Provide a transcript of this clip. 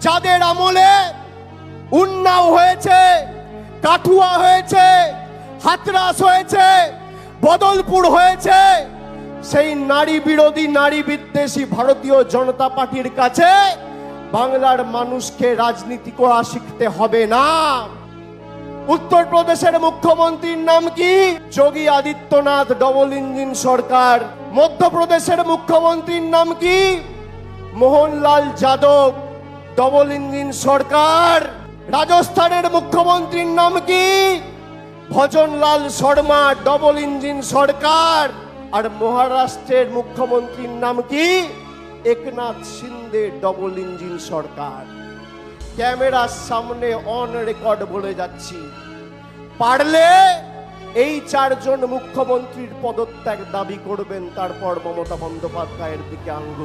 যাদের আমলে উন্নাও হয়েছে, কাঠুয়া হয়েছে, হাতরাস হয়েছে, বদলপুর হয়েছে, সেই নারী বিরোধী নারী বিদ্বেষী ভারতীয় জনতা পার্টির কাছে বাংলার মানুষকে রাজনীতি করা শিখতে হবে না। উত্তরপ্রদেশের মুখ্যমন্ত্রীর নাম কি? যোগী আদিত্যনাথ, ডবল ইঞ্জিন সরকার। মধ্যপ্রদেশের মুখ্যমন্ত্রীর নাম কি? মোহনলাল যাদব, ডবল ইঞ্জিন সরকার। রাজস্থানের মুখ্যমন্ত্রীর নাম কি? ভজনলাল শর্মা, ডবল ইঞ্জিন সরকার। আর মহারাষ্ট্রের মুখ্যমন্ত্রীর নাম কি? একনাথ শিন্দে, ডবল ইঞ্জিন সরকার। ক্যামেরার সামনে অন রেকর্ড বলে যাচ্ছি, পারলে এই চারজন মুখ্যমন্ত্রীর পদত্যাগ দাবি করবেন, তারপর মমতা বন্দ্যোপাধ্যায়ের দিকে আঙ্গুল